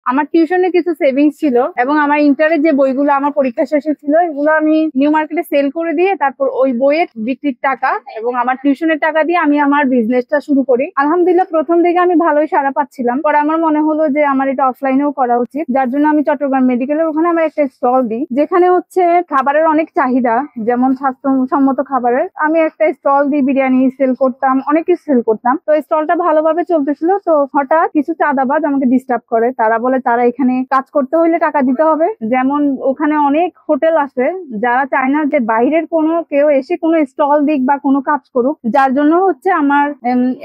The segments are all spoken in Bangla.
আমার টিউশনে কিছু সেভিংস ছিল এবং আমার ইন্টারের যে বইগুলো আমার পরীক্ষা শেষে ছিল এগুলো আমি নিউ মার্কেটে সেল করে দিয়ে তারপর ওই বইয়ের বিক্রির টাকা এবং আমার টিউশনের টাকা দিয়ে আমি আমার বিজনেসটা শুরু করি। আলহামদুলিল্লাহ প্রথম দিকে আমি ভালোই সাড়া পাচ্ছিলাম, পরে আমার মনে হলো যে আমার এটা অফলাইনেও করা উচিত, যার জন্য আমি চট্টগ্রাম মেডিকেলের ওখানে আমার একটা স্টল দিই, যেখানে হচ্ছে খাবারের অনেক চাহিদা, যেমন স্বাস্থ্যসম্মত খাবারের। আমি একটা স্টল দিই, বিরিয়ানি সেল করতাম, অনেক কিছু সেল করতাম। তো স্টলটা ভালোভাবে চলতেছিল, তো হঠাৎ কিছু চাঁদাবাজ আমাকে ডিস্টার্ব করে। তারা বলে তারা এখানে কাজ করতে হইলে টাকা দিতে হবে। যেমন ওখানে অনেক হোটেল আছে যারা চায় না যে বাইরের কোনো কেউ এসে কোনো স্টল দিক বা কোনো কাজ করুক, যার জন্য হচ্ছে আমার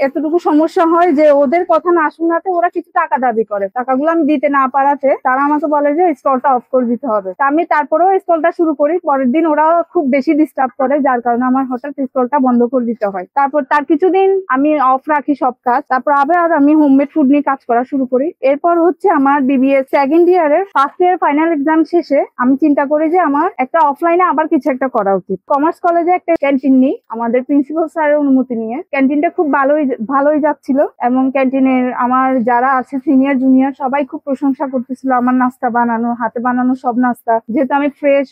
এতটুকু সমস্যা হয় যে ওদের কথা না শোনাতে ওরা কিছু টাকা দাবি করে। টাকাগুলো আমি দিতে না পারাতে তারা আমাকে বলে যে স্টলটা অফ করে দিতে হবে। তা আমি তারপরেও স্টলটা শুরু করি। পরের দিন ওরা খুব বেশি ডিস্টার্ব করে, যার কারণে আমার হঠাৎ স্টলটা বন্ধ করে দিতে হয়। তারপর তার কিছুদিন আমি অফ রাখি সব কাজ, তারপর আবার আমি হোমমেড ফুড নিয়ে কাজ করা শুরু করি। এরপর হচ্ছে আমার বিবিএ সেকেন্ড ইয়ারের ফার্স্ট ইয়ার ফাইনাল এক্সাম শেষে আমি চিন্তা করি যে আমার একটা অফলাইনে আবার কিছু একটা করা উচিত। কমার্স কলেজে একটা ক্যান্টিন নিই আমাদের প্রিন্সিপাল স্যারের অনুমতি নিয়ে। ক্যান্টিনটা খুব ভালোই যাচ্ছিল এবং ক্যান্টিনের আমার যারা আছে সিনিয়র জুনিয়র সবাই খুব প্রশংসা করতেছিল আমার নাস্তা বানানো, হাতে বানানো সব নাস্তা, যেহেতু আমি ফ্রেশ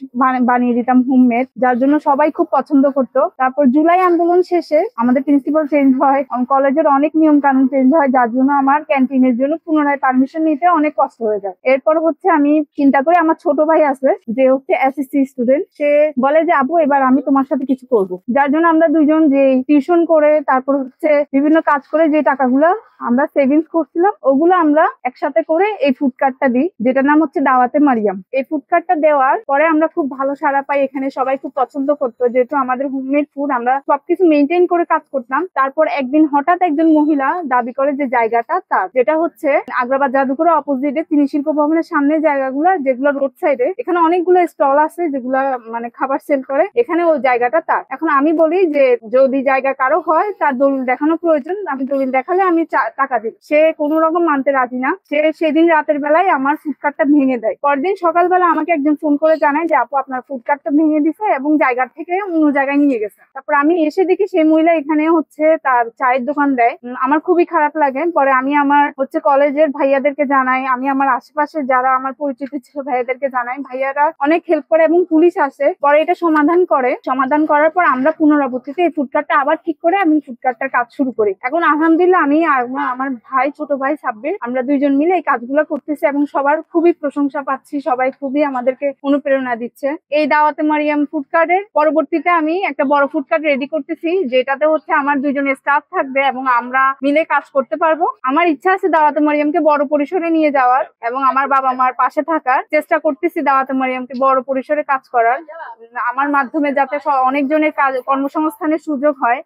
বানিয়ে দিতাম হোমমেড, যার জন্য সবাই খুব পছন্দ করতো। তারপর জুলাই আন্দোলন শেষে আমাদের প্রিন্সিপাল চেঞ্জ হয়, কলেজের অনেক নিয়ম কানুন চেঞ্জ হয়, যার জন্য আমার ক্যান্টিনের জন্য পুনরায় পারমিশন নিতে অনেক কষ্ট হয়ে যায়। এরপর হচ্ছে আমি চিন্তা করি আমার ছোট ভাই আছে যে হচ্ছে এসএসসি স্টুডেন্ট, সে বলে যে আপু এবার আমি তোমার সাথে কিছু করব, যার জন্য আমরা দুইজন যে টিউশন করে তারপর হচ্ছে বিভিন্ন কাজ করে যে টাকাগুলো আমরা সেভিংস করছিলাম ওগুলো আমরা একসাথে করে এই ফুড কার্টটা দিই, যেটার নাম হচ্ছে দাওয়াতে মারিয়াম। এই ফুড কার্টটা দেওয়ার পরে আমরা খুব ভালো সাড়া পাই, এখানে সবাই খুব পছন্দ করতো, যেহেতু আমাদের হোমমেড ফুড আমরা সবকিছু মেনটেন করে কাজ করতাম। তারপর একদিন হঠাৎ একজন মহিলা দাবি করে যে জায়গাটা তার, যেটা হচ্ছে আগ্রাবাদ জাদুঘরের অপোজিটে চিনি শিল্প ভবনের সামনে জায়গাগুলো যেগুলো রোড সাইডে, এখানে অনেকগুলো স্টল আছে যেগুলা মানে খাবার সেল করে, এখানে ওই জায়গাটা তার। এখন আমি বলি যে যদি জায়গা কারো হয় তার দলিল দেখানো প্রয়োজন, আমি দলিল দেখালে আমি টাকা দিই। সে কোনো রকম মানতে রাজি না। সে সেদিন রাতের বেলায় আমার ফুড কার্টটা ভেঙে দেয়। পরদিন সকালবেলা আমাকে একজন ফোন করে জানায় যে আপু আপনার ফুড কার্টটা ভেঙে দিছে এবং জায়গা থেকে অন্য জায়গায় নিয়ে গেছে। তারপর আমি এসে দেখি সেই মহিলা এখানে হচ্ছে তার চায়ের দোকান দেয়। আমার খুবই খারাপ লাগে। পরে আমি আমার হচ্ছে কলেজের ভাইয়াদেরকে জানাই, আমি আমার আশেপাশে যারা আমার পরিচিত ছিল ভাইয়াদেরকে জানাই, ভাইয়ারা অনেক হেল্প করে এবং পুলিশ আসে, পরে এটা সমাধান করার পর আমরা পুনরাবর্তিতে এই ফুড কার্টটা আবার ঠিক করে আমি ফুড কার্টটার কাজ শুরু করি। এখন আলহামদুলিল্লাহ আমি আমার ভাই, ছোট ভাই সাব্বির, আমরা দুইজন মিলে এই কাজগুলো করতেছি এবং সবার খুবই প্রশংসা পাচ্ছি, সবাই খুবই আমাদেরকে অনুপ্রেরণা দিচ্ছে। এই দাওয়াতে মারিয়াম ফুড কার্টের পরবর্তীতে আমি একটা বড় ফুড কার্ট রেডি করতেছি, যেটাতে হচ্ছে আমার দুইজন স্টাফ থাকবে এবং আমরা মিলে কাজ করতে পারবো। আমার ইচ্ছা আছে দাওয়াতে মারিয়ামকে বড় পরিসরে নিয়ে যাওয়ার এবং আমার বাবা মার পাশে থাকার চেষ্টা করতেছি, দাওয়াতে মারিয়ামকে বড় পরিসরে কাজ করার, আমার মাধ্যমে যাতে অনেকজনের কাজ কর্মসংস্থানের সুযোগ হয়